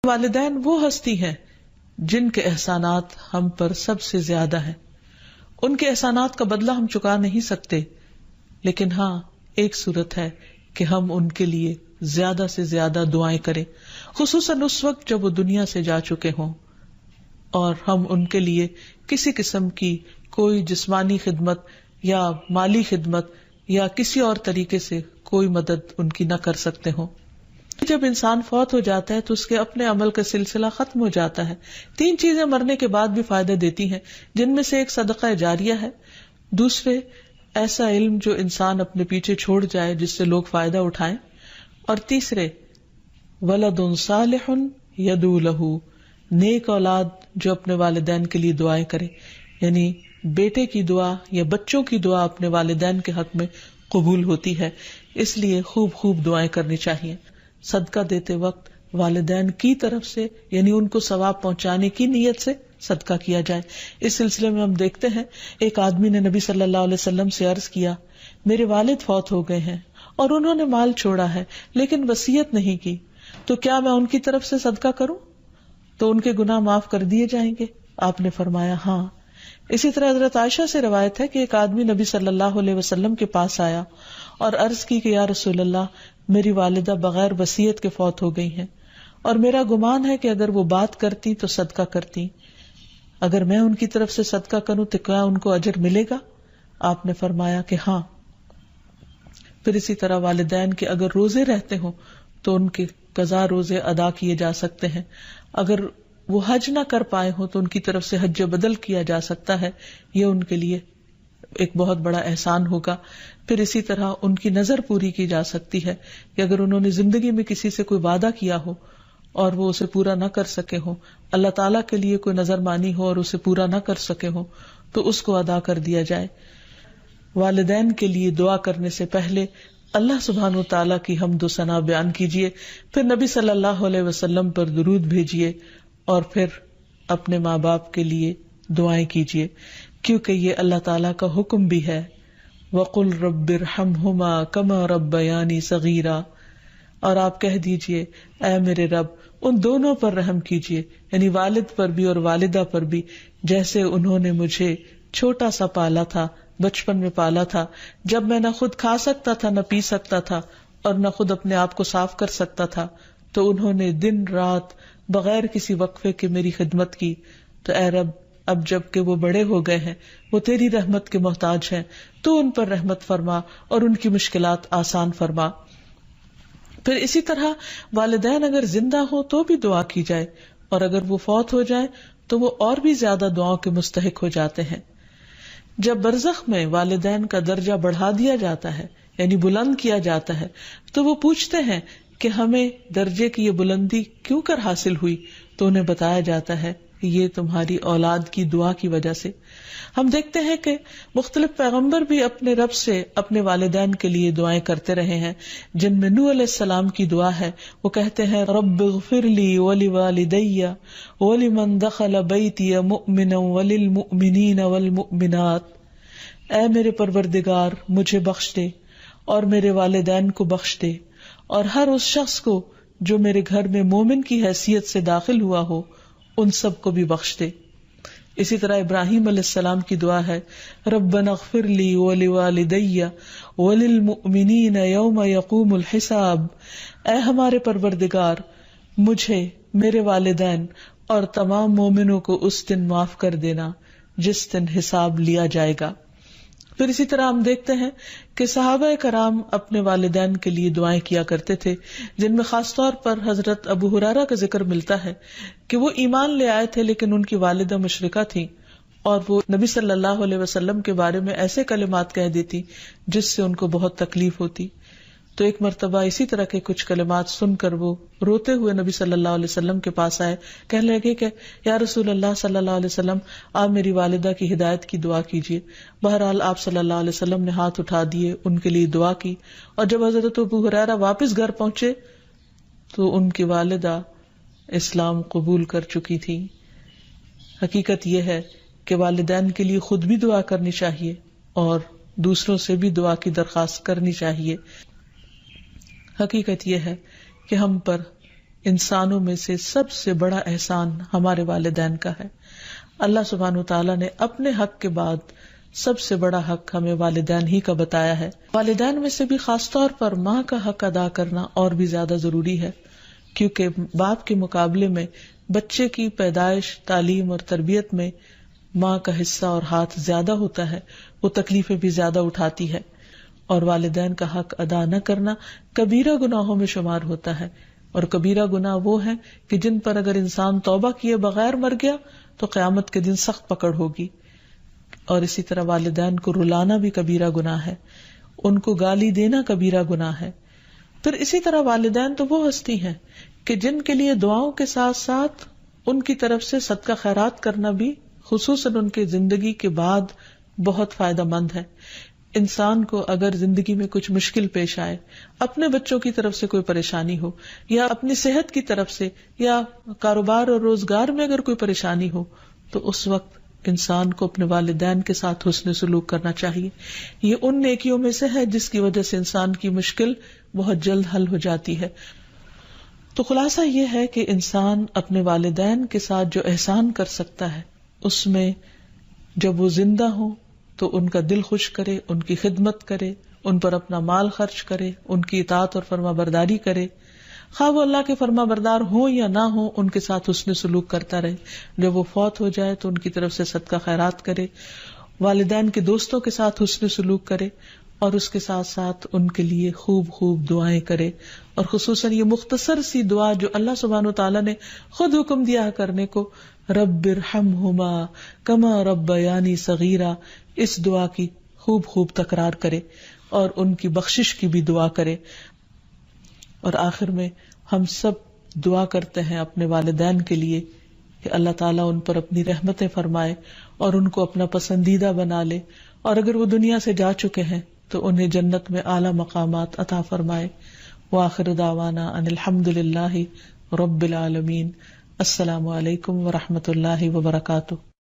والدین وہ ہستی ہیں جن کے احسانات ہم پر سب سے زیادہ ہیں. ان کے احسانات کا بدلہ ہم چکا نہیں سکتے، لیکن ہاں ایک صورت ہے کہ ہم ان کے لیے زیادہ سے زیادہ دعائیں کریں، خصوصاً اس وقت جب وہ دنیا سے جا چکے ہوں اور ہم ان کے لیے کسی قسم کی کوئی جسمانی خدمت یا مالی خدمت یا کسی اور طریقے سے کوئی مدد ان کی نہ کر سکتے ہوں. جب انسان فوت ہو جاتا ہے تو اس کے اپنے عمل کا سلسلہ ختم ہو جاتا ہے. 3 چیزیں مرنے کے بعد بھی فائدہ دیتی ہیں، جن میں سے ایک صدقہ جاریہ ہے، دوسرے ایسا علم جو انسان اپنے پیچھے چھوڑ جائے جس سے لوگ فائدہ اٹھائیں، اور تیسرے ولد صالح یدعو لہ، نیک اولاد جو اپنے والدین کے لیے دعائیں کرے. یعنی بیٹے کی دعا یا بچوں کی دعا اپنے والدین کے حق میں قبول ہوتی ہے، اس لیے خوب خوب دعائیں کرنی چاہیے. صدقہ دیتے وقت والدین کی طرف سے یعنی ان کو ثواب پہنچانے کی نیت سے صدقہ کیا جائے. اس سلسلے میں ہم دیکھتے ہیں ایک آدمی نے نبی صلی اللہ علیہ وسلم سے عرض کیا، میرے والد فوت ہو گئے ہیں اور انہوں نے مال چھوڑا ہے لیکن وصیت نہیں کی، تو کیا میں ان کی طرف سے صدقہ کروں تو ان کے گناہ معاف کر دیے جائیں گے؟ آپ نے فرمایا ہاں. اسی طرح حضرت عائشہ سے روایت ہے کہ ایک آدمی نبی صلی اللہ علیہ وسلم کے پاس آیا اور عرض کی کہ یا رسول اللہ، میری والدہ بغیر وصیت کے فوت ہو گئی ہیں اور میرا گمان ہے کہ اگر وہ بات کرتی تو صدقہ کرتی، اگر میں ان کی طرف سے صدقہ کروں تو کیا ان کو اجر ملے گا؟ آپ نے فرمایا کہ ہاں. پھر اسی طرح والدین کے اگر روزے رہتے ہوں تو ان کے قضا روزے ادا کیے جا سکتے ہیں. اگر وہ حج نہ کر پائے ہوں تو ان کی طرف سے حج بدل کیا جا سکتا ہے، یہ ان کے لیے ایک بہت بڑا احسان ہوگا. پھر اسی طرح ان کی نظر پوری کی جا سکتی ہے کہ اگر انہوں نے زندگی میں کسی سے کوئی وعدہ کیا ہو اور وہ اسے پورا نہ کر سکے ہو، اللہ تعالیٰ کے لیے کوئی نظر مانی ہو اور اسے پورا نہ کر سکے ہو تو اس کو ادا کر دیا جائے. والدین کے لیے دعا کرنے سے پہلے اللہ سبحانہ وتعالیٰ کی حمد و ثنا بیان کیجیے، پھر نبی صلی اللہ علیہ وسلم پر درود بھیجیے اور پھر اپنے ماں باپ کے لیے دعائیں کیجیے، کیونکہ یہ اللہ تعالیٰ کا حکم بھی ہے. وَقُلْ رَبِّ ارْحَمْهُمَا كَمَا رَبَّيَانِي صَغِيرًا، اور آپ کہہ دیجئے اے میرے رب ان دونوں پر رحم کیجیے، یعنی والد پر بھی اور والدہ پر بھی، جیسے انہوں نے مجھے چھوٹا سا پالا تھا، بچپن میں پالا تھا، جب میں نہ خود کھا سکتا تھا نہ پی سکتا تھا اور نہ خود اپنے آپ کو صاف کر سکتا تھا، تو انہوں نے دن رات بغیر کسی وقفے کے میری خدمت کی. تو اے رب اب جب کہ وہ بڑے ہو گئے ہیں، وہ تیری رحمت کے محتاج ہیں، تو ان پر رحمت فرما اور ان کی مشکلات آسان فرما. پھر اسی طرح والدین اگر زندہ ہو تو بھی دعا کی جائے، اور اگر وہ فوت ہو جائے تو وہ اور بھی زیادہ دعاؤں کے مستحق ہو جاتے ہیں. جب برزخ میں والدین کا درجہ بڑھا دیا جاتا ہے یعنی بلند کیا جاتا ہے تو وہ پوچھتے ہیں کہ ہمیں درجے کی یہ بلندی کیوں کر حاصل ہوئی، تو انہیں بتایا جاتا ہے کہ یہ تمہاری اولاد کی دعا کی وجہ سے. ہم دیکھتے ہیں کہ مختلف پیغمبر بھی اپنے رب سے اپنے والدین کے لیے دعائیں کرتے رہے ہیں، جن میں نوح علیہ السلام کی دعا ہے. وہ کہتے ہیں رب اغفر لی ولوالدی ولمن دخل بیتی مؤمنا وللمؤمنین والمؤمنات، اے میرے پروردگار مجھے بخش دے اور میرے والدین کو بخش دے اور ہر اس شخص کو جو میرے گھر میں مومن کی حیثیت سے داخل ہوا ہو ان سب کو بھی بخش دے. اسی طرح ابراہیم علیہ السلام کی دعا ہے ربنا اغفر لی ولوالدی وللمؤمنین یوم یقوم الحساب، اے ہمارے پروردگار مجھے، میرے والدین اور تمام مومنوں کو اس دن معاف کر دینا جس دن حساب لیا جائے گا. پھر اسی طرح ہم دیکھتے ہیں کہ صحابہ کرام اپنے والدین کے لیے دعائیں کیا کرتے تھے، جن میں خاص طور پر حضرت ابو ہریرہ کا ذکر ملتا ہے کہ وہ ایمان لے آئے تھے لیکن ان کی والدہ مشرکہ تھیں اور وہ نبی صلی اللہ علیہ وسلم کے بارے میں ایسے کلمات کہہ دیتی جس سے ان کو بہت تکلیف ہوتی. تو ایک مرتبہ اسی طرح کے کچھ کلمات سن کر وہ روتے ہوئے نبی صلی اللہ علیہ وسلم کے پاس آئے، کہنے لگے کہ یا رسول اللہ صلی اللہ علیہ وسلم آپ میری والدہ کی ہدایت کی دعا کیجیے. بہرحال آپ صلی اللہ علیہ وسلم نے ہاتھ اٹھا دیے، ان کے لیے دعا کی، اور جب حضرت ابو ہریرہ واپس گھر پہنچے تو ان کی والدہ اسلام قبول کر چکی تھی. حقیقت یہ ہے کہ والدین کے لیے خود بھی دعا کرنی چاہیے اور دوسروں سے بھی دعا کی درخواست کرنی چاہیے. حقیقت یہ ہے کہ ہم پر انسانوں میں سے سب سے بڑا احسان ہمارے والدین کا ہے. اللہ سبحانہ وتعالی نے اپنے حق کے بعد سب سے بڑا حق ہمیں والدین ہی کا بتایا ہے. والدین میں سے بھی خاص طور پر ماں کا حق ادا کرنا اور بھی زیادہ ضروری ہے، کیونکہ باپ کے مقابلے میں بچے کی پیدائش، تعلیم اور تربیت میں ماں کا حصہ اور ہاتھ زیادہ ہوتا ہے، وہ تکلیفیں بھی زیادہ اٹھاتی ہے. اور والدین کا حق ادا نہ کرنا کبیرہ گناہوں میں شمار ہوتا ہے، اور کبیرہ گناہ وہ ہیں کہ جن پر اگر انسان توبہ کیے بغیر مر گیا تو قیامت کے دن سخت پکڑ ہوگی. اور اسی طرح والدین کو رلانا بھی کبیرہ گناہ ہے، ان کو گالی دینا کبیرہ گناہ ہے. پھر اسی طرح والدین تو وہ ہستی ہیں کہ جن کے لیے دعاؤں کے ساتھ ساتھ ان کی طرف سے صدقہ خیرات کرنا بھی خصوصاً ان کے زندگی کے بعد بہت فائدہ مند ہے. انسان کو اگر زندگی میں کچھ مشکل پیش آئے، اپنے بچوں کی طرف سے کوئی پریشانی ہو، یا اپنی صحت کی طرف سے، یا کاروبار اور روزگار میں اگر کوئی پریشانی ہو، تو اس وقت انسان کو اپنے والدین کے ساتھ حسن سلوک کرنا چاہیے. یہ ان نیکیوں میں سے ہے جس کی وجہ سے انسان کی مشکل بہت جلد حل ہو جاتی ہے. تو خلاصہ یہ ہے کہ انسان اپنے والدین کے ساتھ جو احسان کر سکتا ہے، اس میں جب وہ زندہ ہوں تو ان کا دل خوش کرے، ان کی خدمت کرے، ان پر اپنا مال خرچ کرے، ان کی اطاعت اور فرما برداری کرے، خواہ وہ اللہ کے فرما بردار ہوں یا نہ ہوں، ان کے ساتھ حسن سلوک کرتا رہے. جب وہ فوت ہو جائے تو ان کی طرف سے صدقہ خیرات کرے، والدین کے دوستوں کے ساتھ حسن سلوک کرے، اور اس کے ساتھ ساتھ ان کے لیے خوب خوب دعائیں کرے. اور خصوصاً یہ مختصر سی دعا جو اللہ سبحانہ وتعالی نے خود حکم دیا کرنے کو، رب ارحمہما کما ربیانی صغیرا، اس دعا کی خوب خوب تکرار کرے اور ان کی بخشش کی بھی دعا کرے. اور آخر میں ہم سب دعا کرتے ہیں اپنے والدین کے لیے کہ اللہ تعالیٰ ان پر اپنی رحمتیں فرمائے اور ان کو اپنا پسندیدہ بنا لے، اور اگر وہ دنیا سے جا چکے ہیں تو انہیں جنت میں اعلیٰ مقامات عطا فرمائے. وآخر دعوانا ان الحمد للہ رب العالمین. السلام علیکم ورحمۃ اللہ وبرکاتہ.